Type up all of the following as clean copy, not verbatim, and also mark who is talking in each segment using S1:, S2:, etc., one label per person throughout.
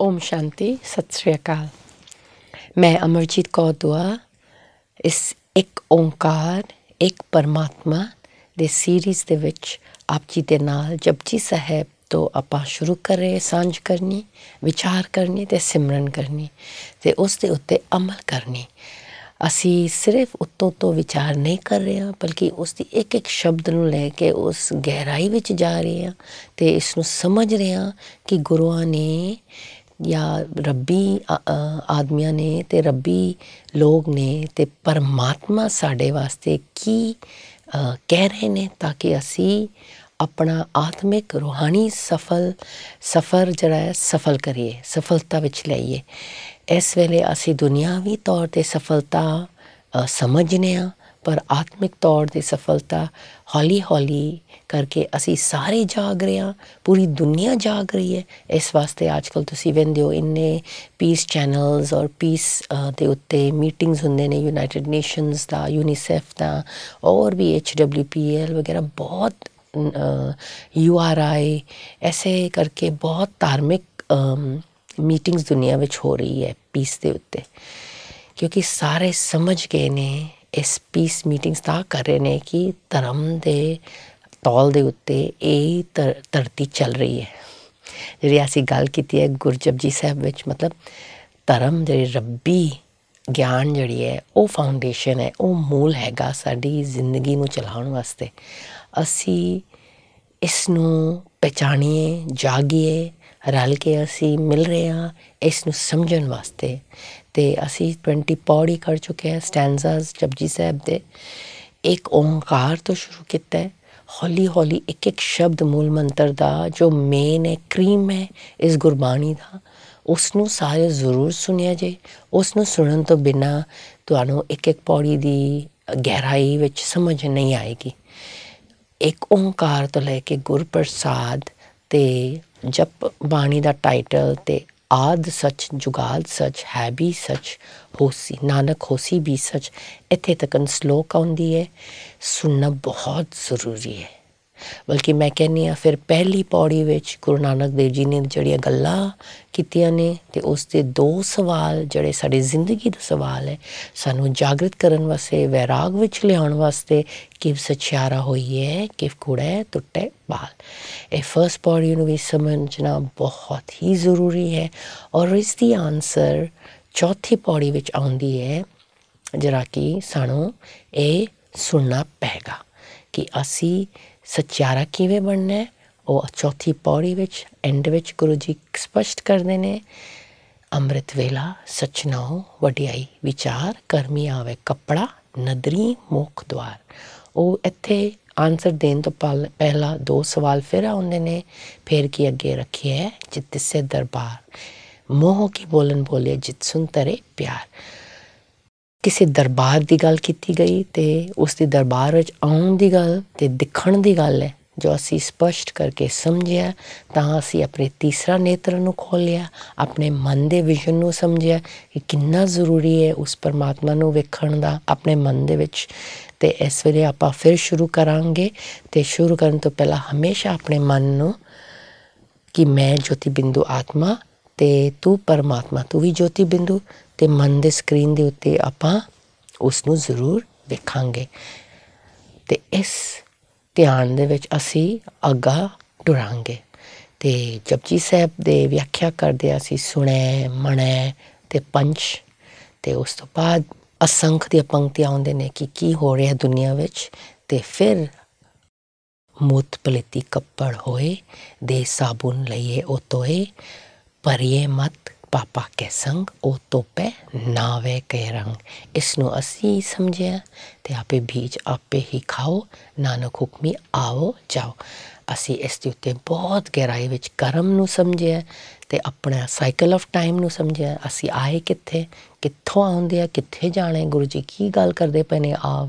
S1: ओम शांति सत श्री अकाल। मैं अमरजीत कौर दुआ इस एक ओंकार एक परमात्मा ਦੇ ਸੀਰੀਜ਼ ਦੇ ਵਿੱਚ ਆਪ ਜੀ ਦੇ ਨਾਲ ਜਪਜੀ ਸਾਹਿਬ ਤੋਂ ਆਪਾਂ ਸ਼ੁਰੂ ਕਰ ਰਹੇ ਸਾਂਝ ਕਰਨੀ, ਵਿਚਾਰ ਕਰਨੀ ਤੇ ਸਿਮਰਨ ਕਰਨੀ ਤੇ ਉਸ ਦੇ ਉੱਤੇ ਅਮਲ ਕਰਨੀ। ਅਸੀਂ ਸਿਰਫ ਉੱਤੋਂ ਤੋਂ ਵਿਚਾਰ ਨਹੀਂ ਕਰ ਰਹੇ ਹਾਂ, ਬਲਕਿ ਉਸ ਦੀ ਇੱਕ ਇੱਕ ਸ਼ਬਦ ਨੂੰ ਲੈ ਕੇ ਉਸ ਗਹਿਰਾਈ ਵਿੱਚ ਜਾ ਰਹੇ ਹਾਂ ਤੇ ਇਸ ਨੂੰ ਸਮਝ ਰਹੇ ਹਾਂ ਕਿ ਗੁਰੂਆਂ ਨੇ ਜਾਂ ਰੱਬੀ ਆਦਮੀਆਂ ਨੇ ਤੇ ਰੱਬੀ ਲੋਕ ਨੇ ਤੇ ਪਰਮਾਤਮਾ ਸਾਡੇ ਵਾਸਤੇ ਕੀ ਕਹਿ ਰਹੇ ਨੇ, ਤਾਂ ਕਿ ਅਸੀਂ ਆਪਣਾ ਆਤਮਿਕ ਰੂਹਾਨੀ ਸਫ਼ਰ ਜਿਹੜਾ ਹੈ ਸਫਲ ਕਰੀਏ, ਸਫਲਤਾ ਵਿੱਚ ਲਿਆਈਏ। ਇਸ ਵੇਲੇ ਅਸੀਂ ਦੁਨਿਆਵੀ ਤੌਰ 'ਤੇ ਸਫਲਤਾ ਸਮਝਦੇ ਹਾਂ, ਪਰ ਆਤਮਿਕ ਤੌਰ 'ਤੇ ਸਫਲਤਾ ਹੌਲੀ ਹੌਲੀ ਕਰਕੇ ਅਸੀਂ ਸਾਰੇ ਜਾਗ ਰਹੇ ਹਾਂ, ਪੂਰੀ ਦੁਨੀਆ ਜਾਗ ਰਹੀ ਹੈ। ਇਸ ਵਾਸਤੇ ਅੱਜ ਕੱਲ੍ਹ ਤੁਸੀਂ ਵੇਖਦੇ ਹੋ ਇੰਨੇ ਪੀਸ ਚੈਨਲਸ ਔਰ ਪੀਸ ਦੇ ਉੱਤੇ ਮੀਟਿੰਗਸ ਹੁੰਦੇ ਨੇ, ਯੂਨਾਈਟਿਡ ਨੇਸ਼ਨਸ ਦਾ, ਯੂਨੀਸੈਫ ਦਾ, ਔਰ ਵੀ HWPL ਵਗੈਰਾ ਬਹੁਤ URI ਐਸੇ ਕਰਕੇ ਬਹੁਤ ਧਾਰਮਿਕ ਮੀਟਿੰਗਸ ਦੁਨੀਆ ਵਿੱਚ ਹੋ ਰਹੀ ਹੈ ਪੀਸ ਦੇ ਉੱਤੇ, ਕਿਉਂਕਿ ਸਾਰੇ ਸਮਝ ਗਏ ਨੇ ਇਸ ਪੀਸ ਮੀਟਿੰਗਸ ਤਾਂ ਕਰ ਰਹੇ ਨੇ ਕਿ ਧਰਮ ਦੇ ਤੌਲ ਦੇ ਉੱਤੇ ਇਹ ਧਰਤੀ ਚੱਲ ਰਹੀ ਹੈ। ਜਿਹੜੀ ਅਸੀਂ ਗੱਲ ਕੀਤੀ ਹੈ ਗੁਰਜਪਜੀ ਸਾਹਿਬ ਵਿੱਚ, ਮਤਲਬ ਧਰਮ ਜਿਹੜੀ ਰੱਬੀ ਗਿਆਨ ਜਿਹੜੀ ਹੈ ਉਹ ਫਾਊਂਡੇਸ਼ਨ ਹੈ, ਉਹ ਮੂਲ ਹੈਗਾ ਸਾਡੀ ਜ਼ਿੰਦਗੀ ਨੂੰ ਚਲਾਉਣ ਵਾਸਤੇ। ਅਸੀਂ ਇਸ ਨੂੰ ਪਹਿਚਾਣੀਏ, ਜਾਗੀਏ, ਰਲ ਕੇ ਅਸੀਂ ਮਿਲ ਰਹੇ ਹਾਂ ਇਸ ਨੂੰ ਸਮਝਣ ਵਾਸਤੇ। ਅਤੇ ਅਸੀਂ 20 ਪੌੜੀ ਕਰ ਚੁੱਕੇ ਹਾਂ ਸਟੈਂਜ਼ਾਸ ਜਪਜੀ ਸਾਹਿਬ ਦੇ। ਇੱਕ ਓਂਕਾਰ ਤੋਂ ਸ਼ੁਰੂ ਕੀਤਾ ਹੈ, ਹੌਲੀ ਹੌਲੀ ਇੱਕ ਇੱਕ ਸ਼ਬਦ ਮੂਲ ਮੰਤਰ ਦਾ ਜੋ ਮੇਨ ਹੈ, ਕਰੀਮ ਹੈ ਇਸ ਗੁਰਬਾਣੀ ਦਾ, ਉਸ ਨੂੰ ਸਾਰੇ ਜ਼ਰੂਰ ਸੁਣਿਆ ਜੇ। ਉਸ ਨੂੰ ਸੁਣਨ ਤੋਂ ਬਿਨਾਂ ਤੁਹਾਨੂੰ ਇੱਕ ਇੱਕ ਪੌੜੀ ਦੀ ਗਹਿਰਾਈ ਵਿੱਚ ਸਮਝ ਨਹੀਂ ਆਏਗੀ। ਇੱਕ ਓਂਕਾਰ ਤੋਂ ਲੈ ਕੇ ਗੁਰਪ੍ਰਸਾਦ ਅਤੇ ਜਪ ਬਾਣੀ ਦਾ ਟਾਈਟਲ ਅਤੇ ਆਦਿ ਸੱਚ ਜੁਗਾਦ ਸੱਚ ਹੈ ਵੀ ਸੱਚ ਹੋਸੀ ਨਾਨਕ ਹੋਸੀ ਵੀ ਸੱਚ, ਇੱਥੇ ਤੱਕ ਸਲੋਕ ਆਉਂਦੀ ਹੈ। ਸੁਣਨਾ ਬਹੁਤ ਜ਼ਰੂਰੀ ਹੈ। ਬਲਕਿ ਮੈਂ ਕਹਿੰਦੀ ਹਾਂ ਫਿਰ ਪਹਿਲੀ ਪੌੜੀ ਵਿੱਚ ਗੁਰੂ ਨਾਨਕ ਦੇਵ ਜੀ ਨੇ ਜਿਹੜੀਆਂ ਗੱਲਾਂ ਕੀਤੀਆਂ ਨੇ ਅਤੇ ਉਸ ਦੇ 2 ਸਵਾਲ ਜਿਹੜੇ ਸਾਡੀ ਜ਼ਿੰਦਗੀ ਦਾ ਸਵਾਲ ਹੈ, ਸਾਨੂੰ ਜਾਗਰਿਤ ਕਰਨ ਵਾਸਤੇ, ਵੈਰਾਗ ਵਿੱਚ ਲਿਆਉਣ ਵਾਸਤੇ, ਕਿਵ ਸਚਿਆਰਾ ਹੋਈਏ ਕਿਵ ਕੂੜੈ ਟੁੱਟੇ ਬਾਲ। ਇਹ ਫਸਟ ਪੌੜੀ ਨੂੰ ਵੀ ਸਮਝਣਾ ਬਹੁਤ ਹੀ ਜ਼ਰੂਰੀ ਹੈ। ਔਰ ਇਸ ਦੀ ਆਨਸਰ ਚੌਥੀ ਪੌੜੀ ਵਿੱਚ ਆਉਂਦੀ ਹੈ, ਜਿਹੜਾ ਕਿ ਸਾਨੂੰ ਇਹ ਸੁਣਨਾ ਪਏਗਾ ਕਿ ਅਸੀਂ ਸੱਚਿਆਰਾ ਕਿਵੇਂ ਬਣਨਾ। ਉਹ ਚੌਥੀ ਪੌੜੀ ਵਿੱਚ ਐਂਡ ਵਿੱਚ ਗੁਰੂ ਜੀ ਸਪਸ਼ਟ ਕਰਦੇ ਨੇ, ਅੰਮ੍ਰਿਤ ਵੇਲਾ ਸੱਚ ਨਾਉ ਵਡਿਆਈ ਵਿਚਾਰ ਕਰਮੀ ਆਵੇ ਕੱਪੜਾ ਨਦਰੀ ਮੁੱਖ ਦੁਆਰ। ਉਹ ਇੱਥੇ ਆਨਸਰ ਦੇਣ ਤੋਂ ਪਹਿਲਾਂ 2 ਸਵਾਲ ਫਿਰ ਆਉਂਦੇ ਨੇ, ਫਿਰ ਕੀ ਅੱਗੇ ਰੱਖਿਆ ਜਿਤ ਤਿਸੇ ਦਰਬਾਰ, ਮੋਹ ਕੀ ਬੋਲਣ ਬੋਲੇ ਜਿਤ ਸੁਨ ਤਰੇ ਪਿਆਰ। ਕਿਸੇ ਦਰਬਾਰ ਦੀ ਗੱਲ ਕੀਤੀ ਗਈ ਅਤੇ ਉਸ ਦੀ ਦਰਬਾਰ ਵਿੱਚ ਆਉਣ ਦੀ ਗੱਲ ਅਤੇ ਦਿਖਣ ਦੀ ਗੱਲ ਹੈ। ਜੋ ਅਸੀਂ ਸਪਸ਼ਟ ਕਰਕੇ ਸਮਝਿਆ ਤਾਂ ਅਸੀਂ ਆਪਣੇ ਤੀਸਰਾ ਨੇਤਰ ਨੂੰ ਖੋਲ੍ਹਿਆ, ਆਪਣੇ ਮਨ ਦੇ ਵਿਜ਼ਨ ਨੂੰ ਸਮਝਿਆ ਕਿ ਕਿੰਨਾ ਜ਼ਰੂਰੀ ਹੈ ਉਸ ਪਰਮਾਤਮਾ ਨੂੰ ਵੇਖਣ ਦਾ ਆਪਣੇ ਮਨ ਦੇ ਵਿੱਚ। ਅਤੇ ਇਸ ਵੇਲੇ ਆਪਾਂ ਫਿਰ ਸ਼ੁਰੂ ਕਰਾਂਗੇ ਅਤੇ ਸ਼ੁਰੂ ਕਰਨ ਤੋਂ ਪਹਿਲਾਂ ਹਮੇਸ਼ਾ ਆਪਣੇ ਮਨ ਨੂੰ ਕਿ ਮੈਂ ਜੋਤੀ ਬਿੰਦੂ ਆਤਮਾ ਅਤੇ ਤੂੰ ਪਰਮਾਤਮਾ, ਤੂੰ ਵੀ ਜੋਤੀ ਬਿੰਦੂ, ਅਤੇ ਮਨ ਦੇ ਸਕਰੀਨ ਦੇ ਉੱਤੇ ਆਪਾਂ ਉਸ ਨੂੰ ਜ਼ਰੂਰ ਵੇਖਾਂਗੇ। ਅਤੇ ਇਸ ਧਿਆਨ ਦੇ ਵਿੱਚ ਅਸੀਂ ਅੱਗਾ ਟੁਰਾਂਗੇ। ਅਤੇ ਜਪਜੀ ਸਾਹਿਬ ਦੇ ਵਿਆਖਿਆ ਕਰਦੇ ਅਸੀਂ ਸੁਣੈ, ਮਣੈ ਅਤੇ ਪੰਚ, ਅਤੇ ਉਸ ਤੋਂ ਬਾਅਦ ਅਸੰਖ ਦੀਆਂ ਪੰਕਤੀਆਂ ਆਉਂਦੇ ਨੇ ਕਿ ਕੀ ਹੋ ਰਿਹਾ ਦੁਨੀਆ ਵਿੱਚ। ਅਤੇ ਫਿਰ ਮੁੱਤ ਪਲੀਤੀ ਕੱਪੜ ਹੋਏ ਦੇ ਸਾਬੁਨ ਲਈਏ ਉਹ ਧੋਏ, ਭਰੀਏ ਮਤ ਪਾਪਾ ਕੇ ਸੰਗ ਉਹ ਧੋਪੇ ਨਾਵੇ ਕੇ ਰੰਗ। ਇਸ ਨੂੰ ਅਸੀਂ ਸਮਝਿਆ ਅਤੇ ਆਪੇ ਬੀਜ ਆਪੇ ਹੀ ਖਾਓ, ਨਾਨਕ ਹੁਕਮੀ ਆਓ ਜਾਓ। ਅਸੀਂ ਇਸ ਦੇ ਉੱਤੇ ਬਹੁਤ ਗਹਿਰਾਈ ਵਿੱਚ ਕਰਮ ਨੂੰ ਸਮਝਿਆ ਅਤੇ ਆਪਣਾ ਸਾਈਕਲ ਆਫ ਟਾਈਮ ਨੂੰ ਸਮਝਿਆ। ਅਸੀਂ ਆਏ ਕਿੱਥੇ, ਕਿੱਥੋਂ ਆਉਂਦੇ ਆ, ਕਿੱਥੇ ਜਾਣਾ। ਗੁਰੂ ਜੀ ਕੀ ਗੱਲ ਕਰਦੇ ਪਏ ਨੇ,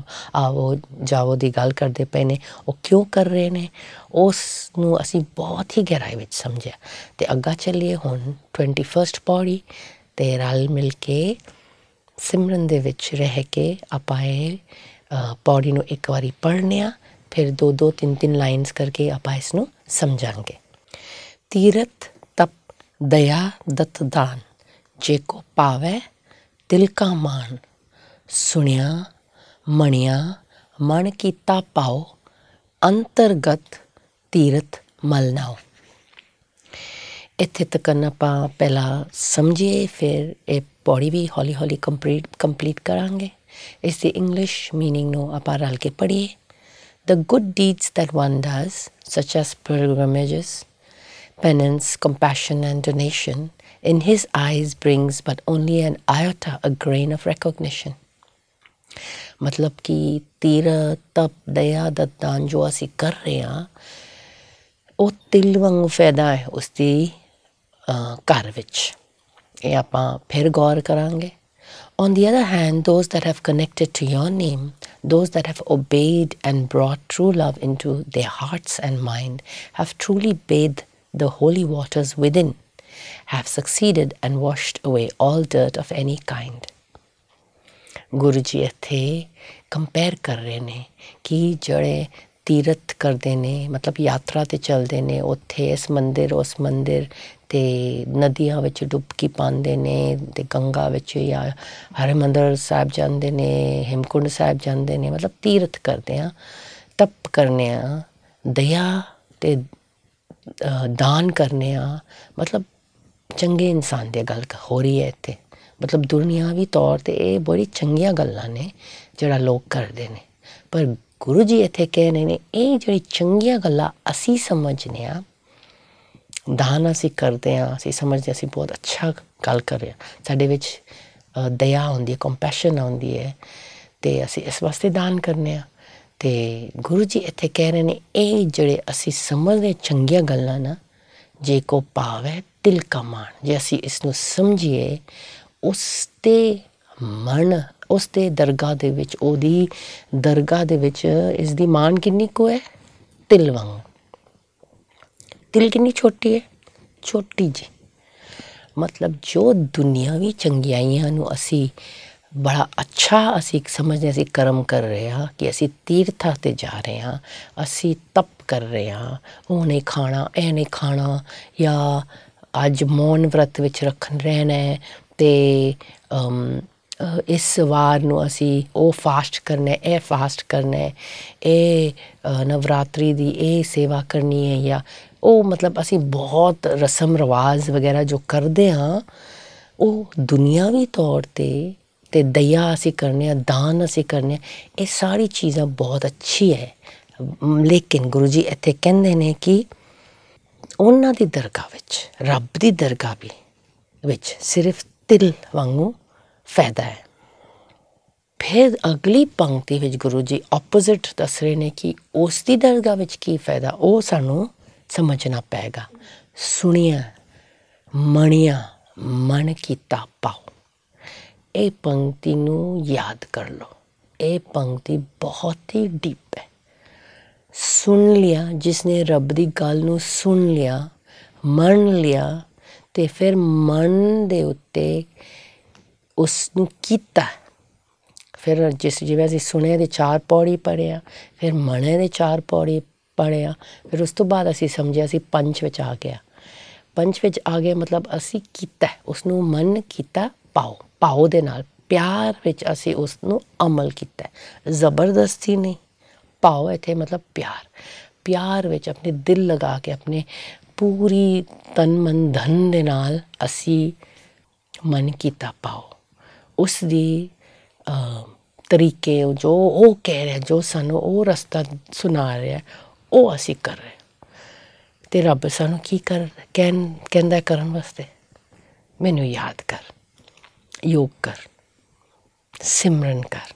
S1: ਆਵੋ ਜਾਵੋ ਦੀ ਗੱਲ ਕਰਦੇ ਪਏ ਨੇ, ਉਹ ਕਿਉਂ ਕਰ ਰਹੇ ਨੇ, ਉਸ ਨੂੰ ਅਸੀਂ ਬਹੁਤ ਹੀ ਗਹਿਰਾਈ ਵਿੱਚ ਸਮਝਿਆ। ਅਤੇ ਅੱਗਾ ਚੱਲੀਏ ਹੁਣ 21 ਪੌੜੀ, ਅਤੇ ਰਲ ਮਿਲ ਕੇ ਸਿਮਰਨ ਦੇ ਵਿੱਚ ਰਹਿ ਕੇ ਆਪਾਂ ਇਹ ਪੌੜੀ ਨੂੰ ਇੱਕ ਵਾਰੀ ਪੜ੍ਹਨੇ ਆ, ਫਿਰ 2-2 3-3 ਲਾਈਨਸ ਕਰਕੇ ਆਪਾਂ ਇਸ ਨੂੰ ਸਮਝਾਂਗੇ। ਤੀਰਥ ਤਪ दया दत्त दान, जेको पावै तिल का मान, सुनिया मणिया मन कीता पाओ, अंतरगत तीरथ मल नाओ। ਇੱਥੇ ਤੱਕ ਆਪਾਂ ਪਹਿਲਾਂ ਸਮਝੀਏ, ਫਿਰ ਇਹ ਪੌੜੀ ਵੀ ਹੌਲੀ ਹੌਲੀ ਕੰਪਲੀਟ ਕਰਾਂਗੇ। ਇਸ ਦੀ ਇੰਗਲਿਸ਼ ਮੀਨਿੰਗ ਨੂੰ ਆਪਾਂ ਰਲ ਕੇ ਪੜ੍ਹੀਏ। The good deeds that one does, such as pilgrimages, penance, compassion and donation, in his eyes brings but only an iota, a grain of recognition। ਮਤਲਬ ਕਿ ਤੀਰਥ, ਤਪ, ਦਇਆ, ਦਤਦਾਨ ਜੋ ਅਸੀਂ ਕਰ ਰਹੇ ਹਾਂ, ਉਹ ਤਿਲ ਵਾਂਗੂ ਫਾਇਦਾ ਹੈ ਉਸਦੀ ਘਰ ਵਿੱਚ। ਇਹ ਆਪਾਂ ਫਿਰ ਗੌਰ ਕਰਾਂਗੇ। On the other hand, those that have connected to your name, those that have obeyed and brought true love into their hearts and mind, have truly bathed the holy waters within, have succeeded and washed away all dirt of any kind। Guru ji ਇੱਥੇ compare ਕਰ ਰਹੇ ਨੇ ਕਿ ਜਿਹੜੇ ਤੀਰਥ ਕਰਦੇ ਨੇ, ਮਤਲਬ ਯਾਤਰਾ 'ਤੇ ਚੱਲਦੇ ਨੇ, ਉੱਥੇ ਇਸ ਮੰਦਰ ਉਸ ਮੰਦਰ ਅਤੇ ਨਦੀਆਂ ਵਿੱਚ ਡੁਬਕੀ ਪਾਉਂਦੇ ਨੇ, ਅਤੇ ਗੰਗਾ ਵਿੱਚ ਜਾਂ ਹਰਿਮੰਦਰ ਸਾਹਿਬ ਜਾਂਦੇ ਨੇ, ਹੇਮਕੁੰਡ ਸਾਹਿਬ ਜਾਂਦੇ ਨੇ, ਮਤਲਬ ਤੀਰਥ ਕਰਦੇ ਹਾਂ, ਤਪ ਕਰਨੇ ਹਾਂ, ਦਇਆ ਅਤੇ ਦਾਨ ਕਰਨੇ ਹਾਂ, ਮਤਲਬ ਚੰਗੇ ਇਨਸਾਨ ਦੀ ਗੱਲ ਹੋ ਰਹੀ ਹੈ ਇੱਥੇ। ਮਤਲਬ ਦੁਨਿਆਵੀ ਤੌਰ 'ਤੇ ਇਹ ਬੜੀ ਚੰਗੀਆਂ ਗੱਲਾਂ ਨੇ ਜਿਹੜਾ ਲੋਕ ਕਰਦੇ ਨੇ, ਪਰ ਗੁਰੂ ਜੀ ਇੱਥੇ ਕਹਿ ਰਹੇ ਨੇ ਇਹ ਜਿਹੜੀ ਚੰਗੀਆਂ ਗੱਲਾਂ ਅਸੀਂ ਸਮਝਦੇ ਹਾਂ, ਦਾਨ ਅਸੀਂ ਕਰਦੇ ਹਾਂ, ਅਸੀਂ ਸਮਝਦੇ ਅਸੀਂ ਬਹੁਤ ਅੱਛਾ ਗੱਲ ਕਰ ਰਹੇ ਹਾਂ, ਸਾਡੇ ਵਿੱਚ ਦਇਆ ਆਉਂਦੀ ਹੈ, ਕੰਪੈਸ਼ਨ ਆਉਂਦੀ ਹੈ, ਅਤੇ ਅਸੀਂ ਇਸ ਵਾਸਤੇ ਦਾਨ ਕਰਨੇ ਹਾਂ। ਅਤੇ ਗੁਰੂ ਜੀ ਇੱਥੇ ਕਹਿ ਰਹੇ ਨੇ ਇਹ ਜਿਹੜੇ ਅਸੀਂ ਸਮਝਦੇ ਚੰਗੀਆਂ ਗੱਲਾਂ ਨਾ, ਜੇ ਕੋ ਭਾਵ ਹੈ ਤਿਲ ਕਾ ਮਾਣ, ਜੇ ਅਸੀਂ ਇਸ ਨੂੰ ਸਮਝੀਏ, ਉਸ 'ਤੇ ਮਨ, ਉਸ ਦੇ ਦਰਗਾਹ ਦੇ ਵਿੱਚ, ਉਹਦੀ ਦਰਗਾਹ ਦੇ ਵਿੱਚ ਇਸ ਦੀ ਮਾਣ ਕਿੰਨੀ ਕੁ ਹੈ, ਤਿਲ ਵਾਂਗ। ਤਿਲ ਕਿੰਨੀ ਛੋਟੀ ਹੈ, ਛੋਟੀ ਜਿਹੀ। ਮਤਲਬ ਜੋ ਦੁਨਿਆਵੀ ਚੰਗਿਆਈਆਂ ਨੂੰ ਅਸੀਂ ਬੜਾ ਅੱਛਾ ਅਸੀਂ ਸਮਝਦੇ, ਅਸੀਂ ਕਰਮ ਕਰ ਰਹੇ ਹਾਂ ਕਿ ਅਸੀਂ ਤੀਰਥਾਂ 'ਤੇ ਜਾ ਰਹੇ ਹਾਂ, ਅਸੀਂ ਤਪ ਕਰ ਰਹੇ ਹਾਂ, ਉਹ ਨਹੀਂ ਖਾਣਾ, ਇਹ ਨਹੀਂ ਖਾਣਾ, ਜਾਂ ਅੱਜ ਮੌਨ ਵਰਤ ਵਿੱਚ ਰਹਿਣਾ ਹੈ, ਅਤੇ ਇਸ ਵਾਰ ਨੂੰ ਅਸੀਂ ਉਹ ਫਾਸਟ ਕਰਨਾ, ਇਹ ਫਾਸਟ ਕਰਨਾ, ਇਹ ਨਵਰਾਤਰੀ ਦੀ ਇਹ ਸੇਵਾ ਕਰਨੀ ਹੈ, ਜਾਂ ਉਹ ਮਤਲਬ ਅਸੀਂ ਬਹੁਤ ਰਸਮ ਰਿਵਾਜ਼ ਵਗੈਰਾ ਜੋ ਕਰਦੇ ਹਾਂ, ਉਹ ਦੁਨਿਆਵੀ ਤੌਰ 'ਤੇ ਅਤੇ ਦਇਆ ਅਸੀਂ ਕਰਨੇ ਹਾਂ, ਦਾਨ ਅਸੀਂ ਕਰਨੇ ਹਾਂ, ਇਹ ਸਾਰੀ ਚੀਜ਼ਾਂ ਬਹੁਤ ਅੱਛੀ ਹੈ। ਲੇਕਿਨ ਗੁਰੂ ਜੀ ਇੱਥੇ ਕਹਿੰਦੇ ਨੇ ਕਿ ਉਹਨਾਂ ਦੀ ਦਰਗਾਹ ਵਿੱਚ, ਰੱਬ ਦੀ ਦਰਗਾਹ ਵੀ ਵਿੱਚ ਸਿਰਫ ਤਿਲ ਵਾਂਗੂ ਫਾਇਦਾ ਹੈ। ਫਿਰ ਅਗਲੀ ਪੰਕਤੀ ਵਿੱਚ ਗੁਰੂ ਜੀ ਆਪੋਜ਼ਿਟ ਦੱਸ ਰਹੇ ਨੇ ਕਿ ਉਸ ਦੀ ਦਰਗਾਹ ਵਿੱਚ ਕੀ ਫਾਇਦਾ, ਉਹ ਸਾਨੂੰ ਸਮਝਣਾ ਪਏਗਾ। ਸੁਣਿਆ ਮਣਿਆ ਮਨ ਕੀਤਾ ਪਾਓ। ਇਹ ਪੰਕਤੀ ਨੂੰ ਯਾਦ ਕਰ ਲਓ, ਇਹ ਪੰਕਤੀ ਬਹੁਤ ਹੀ ਡੀਪ ਹੈ। ਸੁਣ ਲਿਆ, ਜਿਸਨੇ ਰੱਬ ਦੀ ਗੱਲ ਨੂੰ ਸੁਣ ਲਿਆ, ਮੰਨ ਲਿਆ, ਅਤੇ ਫਿਰ ਮਨ ਦੇ ਉੱਤੇ ਉਸ ਨੂੰ ਕੀਤਾ। ਫਿਰ ਜਿਵੇਂ ਅਸੀਂ ਸੁਣੇ ਦੇ 4 ਪੌੜੀ ਪੜ੍ਹਿਆ, ਫਿਰ ਮਣੇ ਦੇ 4 ਪੌੜੀ ਪੜ੍ਹਿਆ, ਫਿਰ ਉਸ ਤੋਂ ਬਾਅਦ ਅਸੀਂ ਸਮਝਿਆ ਅਸੀਂ ਪੰਚ ਵਿੱਚ ਆ ਗਿਆ। ਪੰਚ ਵਿੱਚ ਆ ਗਿਆ ਮਤਲਬ ਅਸੀਂ ਕੀਤਾ, ਉਸਨੂੰ ਮਨ ਕੀਤਾ ਪਾਓ, ਭਾਓ ਦੇ ਨਾਲ, ਪਿਆਰ ਵਿੱਚ ਅਸੀਂ ਉਸ ਨੂੰ ਅਮਲ ਕੀਤਾ, ਜ਼ਬਰਦਸਤੀ ਨਹੀਂ। ਭਾਓ ਇੱਥੇ ਮਤਲਬ ਪਿਆਰ, ਪਿਆਰ ਵਿੱਚ ਆਪਣੇ ਦਿਲ ਲਗਾ ਕੇ, ਆਪਣੇ ਪੂਰੀ ਤਨ ਮਨ ਧਨ ਦੇ ਨਾਲ ਅਸੀਂ ਮਨ ਕੀਤਾ ਪਾਓ। ਉਸ ਦੀ ਤਰੀਕੇ ਜੋ ਉਹ ਕਹਿ ਰਿਹਾ, ਜੋ ਸਾਨੂੰ ਉਹ ਰਸਤਾ ਸੁਣਾ ਰਿਹਾ, ਉਹ ਅਸੀਂ ਕਰ ਰਹੇ। ਅਤੇ ਰੱਬ ਸਾਨੂੰ ਕੀ ਕਹਿੰਦਾ ਕਰਨ ਵਾਸਤੇ, ਮੈਨੂੰ ਯਾਦ ਕਰ, ਯੋਗ ਕਰ, ਸਿਮਰਨ ਕਰ,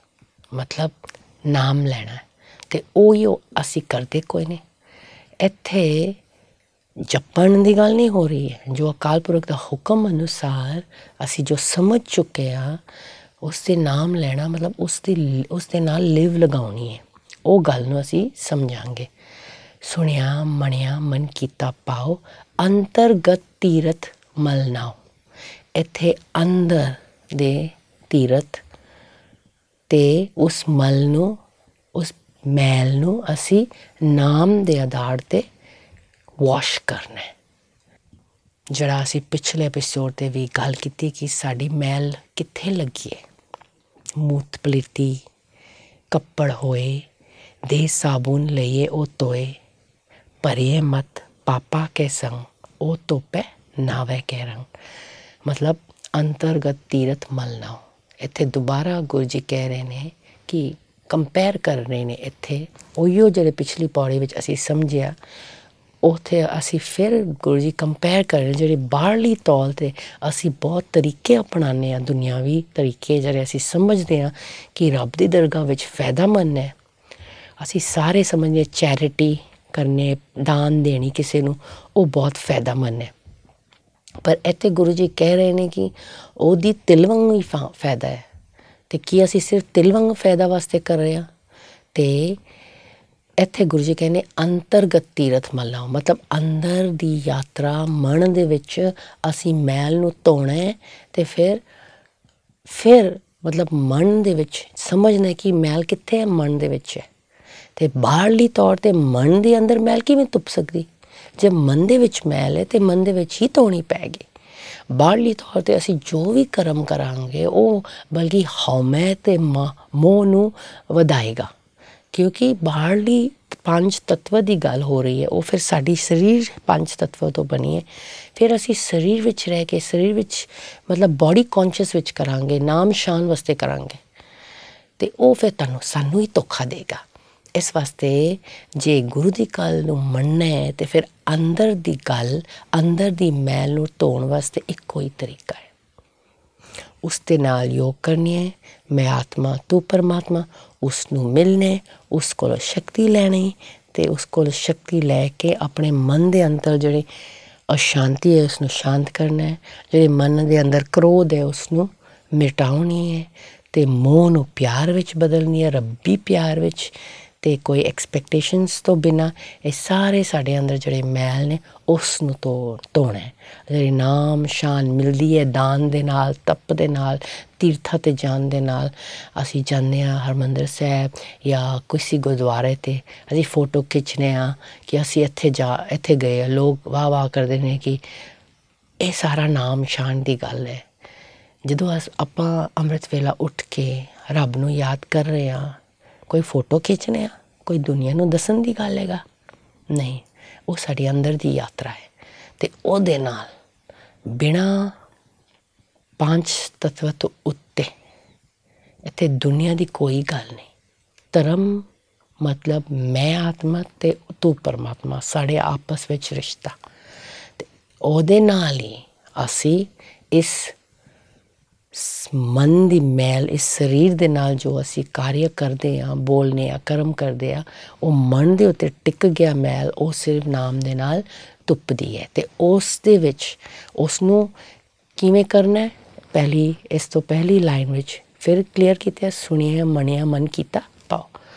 S1: ਮਤਲਬ ਨਾਮ ਲੈਣਾ। ਅਤੇ ਉਹ ਅਸੀਂ ਕਰਦੇ ਕੋਈ ਨਹੀਂ। ਇੱਥੇ ਜਪਣ ਦੀ ਗੱਲ ਨਹੀਂ ਹੋ ਰਹੀ ਹੈ, ਜੋ ਅਕਾਲ ਪੁਰਖ ਦਾ ਹੁਕਮ ਅਨੁਸਾਰ ਅਸੀਂ ਜੋ ਸਮਝ ਚੁੱਕੇ ਹਾਂ, ਉਸ ਦੇ ਨਾਮ ਲੈਣਾ ਮਤਲਬ ਉਸ ਦੇ ਨਾਲ ਲਿਵ ਲਗਾਉਣੀ ਹੈ, ਉਹ ਗੱਲ ਨੂੰ ਅਸੀਂ ਸਮਝਾਂਗੇ। ਸੁਣਿਆ ਮਣਿਆ ਮਨ ਕੀਤਾ ਪਾਓ, ਅੰਤਰਗਤ ਤੀਰਥ ਮਲ ਨਾਓ। ਇੱਥੇ ਅੰਦਰ ਦੇ ਤੀਰਥ ਅਤੇ ਉਸ ਮਲ ਨੂੰ, ਉਸ ਮੈਲ ਨੂੰ ਅਸੀਂ ਨਾਮ ਦੇ ਆਧਾਰ 'ਤੇ ਵਾਸ਼ ਕਰਨਾ। ਜਿਹੜਾ ਅਸੀਂ ਪਿਛਲੇ ਐਪੀਸੋਡ 'ਤੇ ਵੀ ਗੱਲ ਕੀਤੀ ਕਿ ਸਾਡੀ ਮੈਲ ਕਿੱਥੇ ਲੱਗੀ ਹੈ। ਮੂਤ ਪਲੀਤੀ ਕੱਪੜ ਹੋਏ, ਦੇ ਸਾਬੁਨ ਲਈਏ ਉਹ ਧੋਏ, ਭਰੀਏ ਮਤ ਪਾਪਾ ਕੇ ਸੰਗ, ਉਹ ਧੋਪੇ ਨਾਵੇ ਕੇ ਰੰਗ। ਮਤਲਬ ਅੰਤਰਗਤ ਤੀਰਥ ਮਲ ਨਾ ਹੋ। ਇੱਥੇ ਦੁਬਾਰਾ ਗੁਰੂ ਜੀ ਕਹਿ ਰਹੇ ਨੇ ਕਿ ਕੰਪੇਅਰ ਕਰ ਰਹੇ ਨੇ ਇੱਥੇ ਉਹੀਓ ਜਿਹੜੇ ਪਿਛਲੀ ਪੌੜੀ ਵਿੱਚ ਅਸੀਂ ਸਮਝਿਆ, ਉੱਥੇ ਅਸੀਂ ਫਿਰ ਗੁਰੂ ਜੀ ਕੰਪੇਅਰ ਕਰ ਰਹੇ ਜਿਹੜੇ ਬਾਹਰਲੀ ਤੌਰ 'ਤੇ ਅਸੀਂ ਬਹੁਤ ਤਰੀਕੇ ਅਪਣਾਉਂਦੇ ਹਾਂ, ਦੁਨਿਆਵੀ ਤਰੀਕੇ ਜਿਹੜੇ ਅਸੀਂ ਸਮਝਦੇ ਹਾਂ ਕਿ ਰੱਬ ਦੀ ਦਰਗਾਹ ਵਿੱਚ ਫਾਇਦਾਮੰਦ ਹੈ। ਅਸੀਂ ਸਾਰੇ ਸਮਝਦੇ ਚੈਰਿਟੀ ਕਰਨੇ, ਦਾਨ ਦੇਣੀ ਕਿਸੇ ਨੂੰ, ਉਹ ਬਹੁਤ ਫਾਇਦਾਮੰਦ ਹੈ। ਪਰ ਇੱਥੇ ਗੁਰੂ ਜੀ ਕਹਿ ਰਹੇ ਨੇ ਕਿ ਉਹਦੀ ਤਿਲ ਵਾਂਗ ਹੀ ਫਾਇਦਾ ਹੈ। ਅਤੇ ਕੀ ਅਸੀਂ ਸਿਰਫ ਤਿਲ ਵਾਂਗ ਫਾਇਦਾ ਵਾਸਤੇ ਕਰ ਰਹੇ ਹਾਂ? ਅਤੇ ਇੱਥੇ ਗੁਰੂ ਜੀ ਕਹਿੰਦੇ ਅੰਤਰਗਤ ਤੀਰਥ ਮੱਲਾਂ, ਮਤਲਬ ਅੰਦਰ ਦੀ ਯਾਤਰਾ, ਮਨ ਦੇ ਵਿੱਚ ਅਸੀਂ ਮੈਲ ਨੂੰ ਧੋਣਾ ਅਤੇ ਫਿਰ ਮਤਲਬ ਮਨ ਦੇ ਵਿੱਚ ਸਮਝਣਾ ਕਿ ਮੈਲ ਕਿੱਥੇ ਹੈ, ਮਨ ਦੇ ਵਿੱਚ ਹੈ। ਅਤੇ ਬਾਹਰਲੀ ਤੌਰ 'ਤੇ ਮਨ ਦੇ ਅੰਦਰ ਮੈਲ ਕਿਵੇਂ ਧੁੱਪ ਸਕਦੀ? ਜੇ ਮਨ ਦੇ ਵਿੱਚ ਮੈਲ ਹੈ ਤਾਂ ਮਨ ਦੇ ਵਿੱਚ ਹੀ ਧੋਣੀ ਪੈਗੀ। ਬਾਹਰਲੀ ਤੌਰ 'ਤੇ ਅਸੀਂ ਜੋ ਵੀ ਕਰਮ ਕਰਾਂਗੇ ਉਹ ਬਲਕਿ ਹਉਮੈ ਅਤੇ ਮੋਹ ਨੂੰ ਵਧਾਏਗਾ, ਕਿਉਂਕਿ ਬਾਹਰਲੀ ਪੰਜ ਤੱਤਵ ਦੀ ਗੱਲ ਹੋ ਰਹੀ ਹੈ। ਉਹ ਫਿਰ ਸਾਡੀ ਸਰੀਰ ਪੰਜ ਤੱਤਵ ਤੋਂ ਬਣੀ ਹੈ। ਫਿਰ ਅਸੀਂ ਸਰੀਰ ਵਿੱਚ ਰਹਿ ਕੇ, ਸਰੀਰ ਵਿੱਚ ਮਤਲਬ ਬੋਡੀ ਕੌਨਸ਼ੀਅਸ ਵਿੱਚ ਕਰਾਂਗੇ, ਨਾਮ ਸ਼ਾਨ ਵਾਸਤੇ ਕਰਾਂਗੇ, ਅਤੇ ਉਹ ਫਿਰ ਸਾਨੂੰ ਹੀ ਧੋਖਾ ਦੇਗਾ। ਇਸ ਵਾਸਤੇ ਜੇ ਗੁਰੂ ਦੀ ਗੱਲ ਨੂੰ ਮੰਨਣਾ ਹੈ ਅਤੇ ਫਿਰ ਅੰਦਰ ਦੀ ਗੱਲ, ਅੰਦਰ ਦੀ ਮੈਲ ਨੂੰ ਧੋਣ ਵਾਸਤੇ ਇੱਕੋ ਹੀ ਤਰੀਕਾ ਹੈ, ਉਸ ਦੇ ਨਾਲ ਯੋਗ ਕਰਨੀ ਹੈ। ਮੈਂ ਆਤਮਾ ਤੂੰ ਪਰਮਾਤਮਾ, ਉਸ ਨੂੰ ਮਿਲਣੇ, ਉਸ ਕੋਲੋਂ ਸ਼ਕਤੀ ਲੈਣੀ ਅਤੇ ਉਸ ਕੋਲ ਸ਼ਕਤੀ ਲੈ ਕੇ ਆਪਣੇ ਮਨ ਦੇ ਅੰਦਰ ਜਿਹੜੀ ਅਸ਼ਾਂਤੀ ਹੈ ਉਸਨੂੰ ਸ਼ਾਂਤ ਕਰਨਾ ਹੈ। ਜਿਹੜੇ ਮਨ ਦੇ ਅੰਦਰ ਕ੍ਰੋਧ ਹੈ ਉਸਨੂੰ ਮਿਟਾਉਣੀ ਹੈ ਅਤੇ ਮੋਹ ਨੂੰ ਪਿਆਰ ਵਿੱਚ ਬਦਲਣੀ ਹੈ, ਰੱਬੀ ਪਿਆਰ ਵਿੱਚ, ਅਤੇ ਕੋਈ ਐਕਸਪੈਕਟੇਸ਼ਨਸ ਤੋਂ ਬਿਨਾਂ। ਇਹ ਸਾਰੇ ਸਾਡੇ ਅੰਦਰ ਜਿਹੜੇ ਮੈਲ ਨੇ ਉਸ ਨੂੰ ਧੋਣਾ ਹੈ। ਜਿਹੜੀ ਨਾਮ ਸ਼ਾਨ ਮਿਲਦੀ ਹੈ ਦਾਨ ਦੇ ਨਾਲ, ਤਪ ਦੇ ਨਾਲ, ਤੀਰਥਾਂ 'ਤੇ ਜਾਣ ਦੇ ਨਾਲ। ਅਸੀਂ ਜਾਂਦੇ ਹਾਂ ਹਰਿਮੰਦਰ ਸਾਹਿਬ ਜਾਂ ਕਿਸੇ ਗੁਰਦੁਆਰੇ 'ਤੇ, ਅਸੀਂ ਫੋਟੋ ਖਿੱਚਦੇ ਹਾਂ ਕਿ ਅਸੀਂ ਇੱਥੇ ਗਏ ਹਾਂ। ਲੋਕ ਵਾਹ ਕਰਦੇ ਨੇ ਕਿ ਇਹ ਸਾਰਾ ਨਾਮ ਸ਼ਾਨ ਦੀ ਗੱਲ ਹੈ। ਜਦੋਂ ਆਪਾਂ ਅੰਮ੍ਰਿਤ ਵੇਲਾ ਉੱਠ ਕੇ ਰੱਬ ਨੂੰ ਯਾਦ ਕਰ ਰਹੇ ਹਾਂ, ਕੋਈ ਫੋਟੋ ਖਿੱਚਣੇ ਆ, ਕੋਈ ਦੁਨੀਆ ਨੂੰ ਦੱਸਣ ਦੀ ਗੱਲ ਹੈਗਾ? ਨਹੀਂ, ਉਹ ਸਾਡੀ ਅੰਦਰ ਦੀ ਯਾਤਰਾ ਹੈ। ਅਤੇ ਉਹਦੇ ਨਾਲ ਬਿਨਾਂ ਪੰਜ ਤੱਤਵ ਤੋਂ ਉੱਤੇ ਇੱਥੇ ਦੁਨੀਆ ਦੀ ਕੋਈ ਗੱਲ ਨਹੀਂ। ਧਰਮ ਮਤਲਬ ਮੈਂ ਆਤਮਾ ਅਤੇ ਤੂੰ ਪਰਮਾਤਮਾ, ਸਾਡੇ ਆਪਸ ਵਿੱਚ ਰਿਸ਼ਤਾ, ਅਤੇ ਉਹਦੇ ਨਾਲ ਹੀ ਅਸੀਂ ਇਸ ਮਨ ਦੀ ਮੈਲ, ਇਸ ਸਰੀਰ ਦੇ ਨਾਲ ਜੋ ਅਸੀਂ ਕਾਰਿਆ ਕਰਦੇ ਹਾਂ, ਬੋਲਦੇ ਹਾਂ, ਕਰਮ ਕਰਦੇ ਹਾਂ, ਉਹ ਮਨ ਦੇ ਉੱਤੇ ਟਿਕ ਗਿਆ ਮੈਲ, ਉਹ ਸਿਰਫ ਨਾਮ ਦੇ ਨਾਲ ਧੁੱਪਦੀ ਹੈ। ਅਤੇ ਉਸ ਦੇ ਵਿੱਚ ਉਸਨੂੰ ਕਿਵੇਂ ਕਰਨਾ? ਇਸ ਤੋਂ ਪਹਿਲੀ ਲਾਈਨ ਵਿੱਚ ਫਿਰ ਕਲੀਅਰ ਕੀਤਾ, ਸੁਣਿਆ ਮੰਨਿਆ ਮਨ ਕੀਤਾ ਪਾਓ।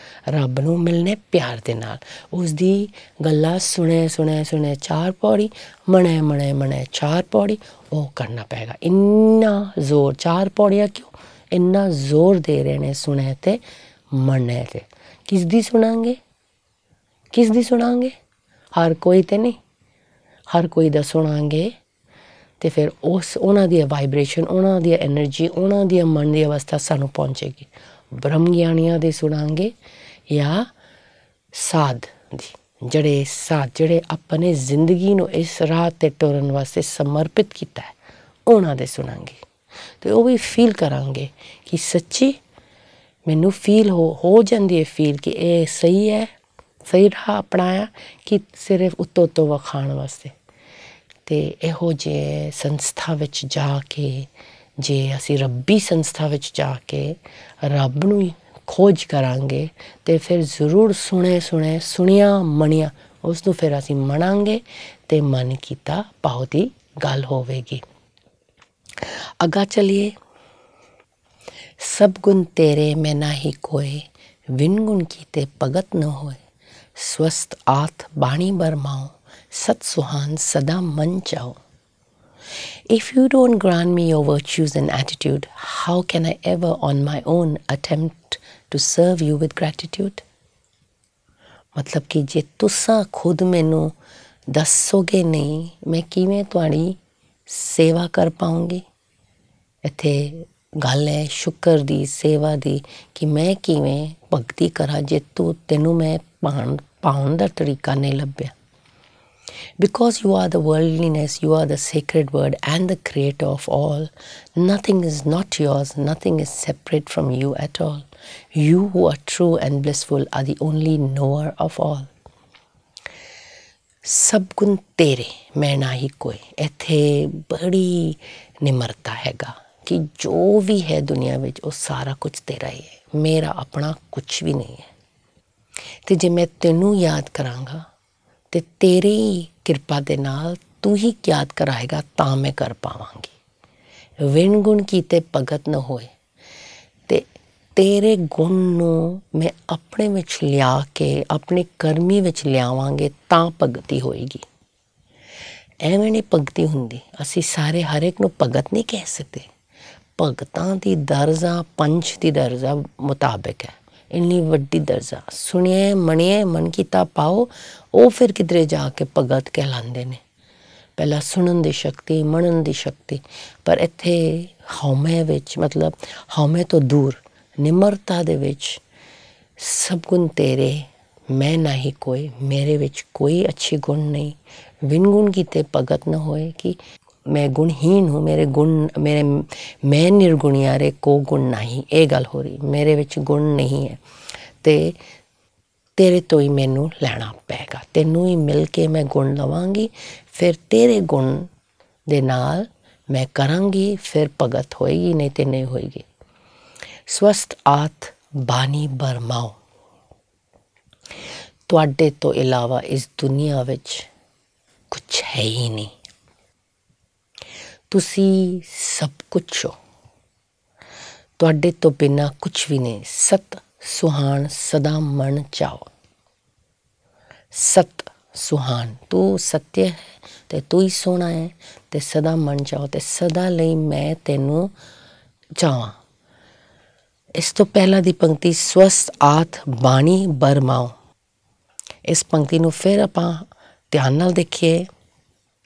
S1: ਰੱਬ ਨੂੰ ਮਿਲਣੇ ਪਿਆਰ ਦੇ ਨਾਲ, ਉਸਦੀ ਗੱਲਾਂ ਸੁਣੇ 4 ਪੌੜੀ, ਮਣੇ 4 ਪੌੜੀ, ਉਹ ਕਰਨਾ ਪਏਗਾ। ਇੰਨਾ ਜ਼ੋਰ 4 ਪੌੜੀਆਂ ਕਿਉਂ? ਇੰਨਾ ਜ਼ੋਰ ਦੇ ਰਹੇ ਨੇ ਸੁਣੇ ਅਤੇ ਮੰਨੇ 'ਤੇ। ਕਿਸ ਦੀ ਸੁਣਾਂਗੇ? ਹਰ ਕੋਈ ਤਾਂ ਨਹੀਂ, ਹਰ ਕੋਈ ਦਾ ਸੁਣਾਂਗੇ ਅਤੇ ਫਿਰ ਉਹਨਾਂ ਦੀ ਵਾਈਬ੍ਰੇਸ਼ਨ, ਉਹਨਾਂ ਦੀ ਐਨਰਜੀ, ਉਹਨਾਂ ਦੀ ਮਨ ਦੀ ਅਵਸਥਾ ਸਾਨੂੰ ਪਹੁੰਚੇਗੀ। ਬ੍ਰਹਮ ਗਿਆਨੀਆਂ ਦੇ ਸੁਣਾਂਗੇ ਜਾਂ ਸਾਧ ਦੀ, ਜਿਹੜੇ ਆਪਣੇ ਜ਼ਿੰਦਗੀ ਨੂੰ ਇਸ ਰਾਹ 'ਤੇ ਟੁਰਨ ਵਾਸਤੇ ਸਮਰਪਿਤ ਕੀਤਾ ਹੈ, ਉਹਨਾਂ ਦੇ ਸੁਣਾਂਗੇ। ਅਤੇ ਉਹ ਵੀ ਫੀਲ ਕਰਾਂਗੇ ਕਿ ਸੱਚੀ ਮੈਨੂੰ ਫੀਲ ਹੋ ਜਾਂਦੀ ਹੈ ਫੀਲ ਕਿ ਇਹ ਸਹੀ ਹੈ, ਸਹੀ ਰਾਹ ਅਪਣਾਇਆ ਕਿ ਸਿਰਫ ਉੱਤੋਂ ਵਿਖਾਉਣ ਵਾਸਤੇ। ਅਤੇ ਇਹੋ ਜਿਹੇ ਸੰਸਥਾ ਵਿੱਚ ਜਾ ਕੇ, ਜੇ ਅਸੀਂ ਰੱਬੀ ਸੰਸਥਾ ਵਿੱਚ ਜਾ ਕੇ ਰੱਬ ਨੂੰ ਖੋਜ ਕਰਾਂਗੇ ਅਤੇ ਫਿਰ ਜ਼ਰੂਰ ਸੁਣਿਆ ਮੰਨਿਆ ਉਸ ਨੂੰ ਫਿਰ ਅਸੀਂ ਮੰਨਾਂਗੇ ਅਤੇ ਮਨ ਕੀਤਾ ਭਾਉ ਦੀ ਗੱਲ ਹੋਵੇਗੀ। ਅੱਗਾ ਚਲੀਏ। ਸਭ ਗੁਣ ਤੇਰੇ ਮੈਂ ਨਾਹੀ ਕੋਏ, ਵਿਨ ਗੁਣ ਕੀਤੇ ਭਗਤ ਨ ਹੋਏ, ਸਵਸਤ ਆਤ ਬਾਣੀ ਬਰਮਾਓ, ਸਤ ਸੁਹਾਨ ਸਦਾ ਮਨ ਚਾਓ। If you don't grant me your virtues and attitude, how can I ever on my own attempt to serve you with gratitude? ਮਤਲਬ ਕਿ ਜੇ ਤੁਸਾਂ ਖੁਦ ਮੈਨੂੰ ਦੱਸੋਗੇ ਨਹੀਂ ਮੈਂ ਕਿਵੇਂ ਤੁਹਾਡੀ ਸੇਵਾ ਕਰ ਪਾਉਂਗੀ। ਇੱਥੇ ਗੱਲ ਹੈ ਸ਼ੁਕਰ ਦੀ, ਸੇਵਾ ਦੀ, ਕਿ ਮੈਂ ਕਿਵੇਂ ਭਗਤੀ ਕਰਾਂ ਜੇ ਤੈਨੂੰ ਮੈਂ ਪਾਉਣ ਦਾ ਤਰੀਕਾ ਨਹੀਂ ਲੱਭਿਆ। Because you are the worldliness, you are the sacred word and the creator of all. Nothing is not yours, nothing is separate from you at all. You who are true and blissful are the only knower of all. ਸਭ ਗੁਣ ਤੇਰੇ ਮੈਂ ਨਾ ਹੀ ਕੋਈ। ਇੱਥੇ ਬੜੀ ਨਿਮਰਤਾ ਹੈਗਾ ਕਿ ਜੋ ਵੀ ਹੈ ਦੁਨੀਆ ਵਿੱਚ ਉਹ ਸਾਰਾ ਕੁਝ ਤੇਰਾ ਹੀ ਹੈ, ਮੇਰਾ ਆਪਣਾ ਕੁਛ ਵੀ ਨਹੀਂ ਹੈ। ਅਤੇ ਜੇ ਮੈਂ ਤੈਨੂੰ ਯਾਦ ਕਰਾਂਗਾ ਅਤੇ ਤੇਰੀ ਕਿਰਪਾ ਦੇ ਨਾਲ ਤੂੰ ਹੀ ਯਾਦ ਕਰਾਏਗਾ ਤਾਂ ਮੈਂ ਕਰ ਪਾਵਾਂਗੀ। ਵਿਣ ਗੁਣ ਕੀਤੇ ਭਗਤ ਨਾ ਹੋਏ, ਅਤੇ ਤੇਰੇ ਗੁਣ ਨੂੰ ਮੈਂ ਆਪਣੇ ਵਿੱਚ ਲਿਆ ਕੇ ਆਪਣੀ ਕਰਮੀ ਵਿੱਚ ਲਿਆਵਾਂਗੇ ਤਾਂ ਭਗਤੀ ਹੋਏਗੀ। ਐਵੇਂ ਨਹੀਂ ਭਗਤੀ ਹੁੰਦੀ। ਅਸੀਂ ਸਾਰੇ ਹਰ ਇੱਕ ਨੂੰ ਭਗਤ ਨਹੀਂ ਕਹਿ ਸਕਦੇ। ਭਗਤਾਂ ਦੀ ਦਰਜਾ ਪੰਚ ਦੀ ਦਰਜਾ ਮੁਤਾਬਿਕ ਹੈ। ਇੰਨੀ ਵੱਡੀ ਦਰਜਾ ਸੁਣੀਏ ਮੰਨੀਏ ਮਨ ਕੀਤਾ ਪਾਓ, ਉਹ ਫਿਰ ਕਿਧਰੇ ਜਾ ਕੇ ਭਗਤ ਕਹਿਲਾਉਂਦੇ ਨੇ। ਪਹਿਲਾਂ ਸੁਣਨ ਦੀ ਸ਼ਕਤੀ, ਮੰਨਣ ਦੀ ਸ਼ਕਤੀ। ਪਰ ਇੱਥੇ ਹਉਮੈ ਵਿੱਚ, ਮਤਲਬ ਹਉਮੈ ਤੋਂ ਦੂਰ ਨਿਮਰਤਾ ਦੇ ਵਿੱਚ, ਸਭ ਗੁਣ ਤੇਰੇ ਮੈਂ ਨਾ ਹੀ ਕੋਈ, ਮੇਰੇ ਵਿੱਚ ਕੋਈ ਅੱਛੇ ਗੁਣ ਨਹੀਂ। ਵਿਣ ਗੁਣ ਕੀਤੇ ਭਗਤ ਨਾ ਹੋਏ, ਕਿ ਮੈਂ ਗੁਣਹੀਨ ਹੂੰ, ਮੈਂ ਨਿਰਗੁਣਿਆ ਰੇ ਕੋ ਗੁਣ ਨਹੀਂ। ਇਹ ਗੱਲ ਹੋ ਰਹੀ, ਮੇਰੇ ਵਿੱਚ ਗੁਣ ਨਹੀਂ ਹੈ ਅਤੇ ਤੇਰੇ ਤੋਂ ਹੀ ਮੈਨੂੰ ਲੈਣਾ ਪਏਗਾ। ਤੈਨੂੰ ਹੀ ਮਿਲ ਕੇ ਮੈਂ ਗੁਣ ਲਵਾਂਗੀ, ਫਿਰ ਤੇਰੇ ਗੁਣ ਦੇ ਨਾਲ ਮੈਂ ਕਰਾਂਗੀ, ਫਿਰ ਭਗਤ ਹੋਏਗੀ, ਨਹੀਂ ਤਾਂ ਨਹੀਂ ਹੋਏਗੀ। ਸਵਸਥ ਆਤ ਬਾਣੀ ਬਰਮਾਓ। ਤੁਹਾਡੇ ਤੋਂ ਇਲਾਵਾ ਇਸ ਦੁਨੀਆ ਵਿੱਚ ਕੁਛ ਹੈ ਹੀ ਨਹੀਂ। ਤੁਸੀਂ ਸਭ ਕੁਛ ਹੋ, ਤੁਹਾਡੇ ਤੋਂ ਬਿਨਾਂ ਕੁਛ ਵੀ ਨਹੀਂ। ਸਤ ਸੁਹਾਣ ਸਦਾ ਮਨ ਚਾਓ। ਸਤ ਸੁਹਾਣ, ਤੂੰ ਸੱਤਿਆ ਹੈ ਅਤੇ ਤੂੰ ਹੀ ਸੋਹਣਾ ਹੈ, ਅਤੇ ਸਦਾ ਮਨ ਚਾਓ, ਅਤੇ ਸਦਾ ਲਈ ਮੈਂ ਤੈਨੂੰ ਚਾਹਾਂ। ਇਸ ਤੋਂ ਪਹਿਲਾਂ ਦੀ ਪੰਕਤੀ ਸਵਸਥ ਆਤ ਬਾਣੀ ਬਰਮਾਓ। ਇਸ ਪੰਕਤੀ ਨੂੰ ਫਿਰ ਆਪਾਂ ਧਿਆਨ ਨਾਲ ਦੇਖੀਏ।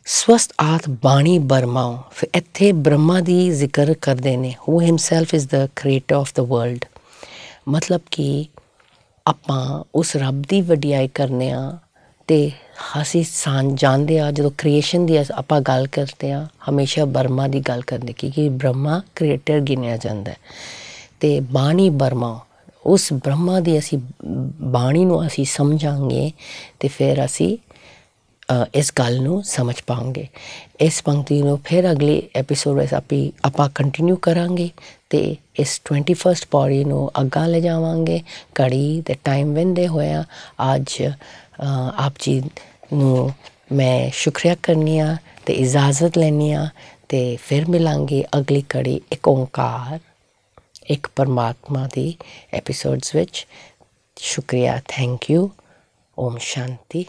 S1: ਸਵਸਥ ਆਤ ਬਾਣੀ ਬਰਮਾਓ। ਫਿਰ ਇੱਥੇ ਬ੍ਰਹਮਾ ਦੀ ਜ਼ਿਕਰ ਕਰਦੇ ਨੇ, who himself is the creator of the world. ਮਤਲਬ ਕਿ ਆਪਾਂ ਉਸ ਰੱਬ ਦੀ ਵਡਿਆਈ ਕਰਨੇ ਹਾਂ, ਅਤੇ ਅਸੀਂ ਜਾਣਦੇ ਹਾਂ ਜਦੋਂ ਕ੍ਰੀਏਸ਼ਨ ਦੀ ਆਪਾਂ ਗੱਲ ਕਰਦੇ ਹਾਂ ਹਮੇਸ਼ਾ ਬ੍ਰਹਮਾ ਦੀ ਗੱਲ ਕਰਦੇ, ਕਿਉਂਕਿ ਬ੍ਰਹਮਾ ਕ੍ਰੀਏਟਰ ਗਿਣਿਆ ਜਾਂਦਾ। ਅਤੇ ਬਾਣੀ ਬਰਮਾਓ, ਉਸ ਬ੍ਰਹਮਾ ਦੀ ਅਸੀਂ ਬਾਣੀ ਨੂੰ ਅਸੀਂ ਸਮਝਾਂਗੇ ਅਤੇ ਫਿਰ ਅਸੀਂ ਇਸ ਗੱਲ ਨੂੰ ਸਮਝ ਪਾਵਾਂਗੇ। ਇਸ ਪੰਕਤੀ ਨੂੰ ਫਿਰ ਅਗਲੇ ਐਪੀਸੋਡ ਵਿੱਚ ਆਪਾਂ ਕੰਟੀਨਿਊ ਕਰਾਂਗੇ ਅਤੇ ਇਸ 21st ਪੌੜੀ ਨੂੰ ਅੱਗਾ ਲੈ ਜਾਵਾਂਗੇ। ਘੜੀ ਅਤੇ ਟਾਈਮ ਵਹਿੰਦੇ ਹੋਇਆ ਅੱਜ ਆਪ ਜੀ ਨੂੰ ਮੈਂ ਸ਼ੁਕਰੀਆ ਕਰਨੀ ਹਾਂ ਅਤੇ ਇਜਾਜ਼ਤ ਲੈਂਦੀ ਹਾਂ, ਅਤੇ ਫਿਰ ਮਿਲਾਂਗੇ ਅਗਲੀ ਘੜੀ ਇੱਕ ਓਂਕਾਰ, ਇੱਕ ਪਰਮਾਤਮਾ ਦੀ ਐਪੀਸੋਡਸ ਵਿੱਚ। ਸ਼ੁਕਰੀਆ, ਥੈਂਕ ਯੂ। ਓਮ ਸ਼ਾਂਤੀ।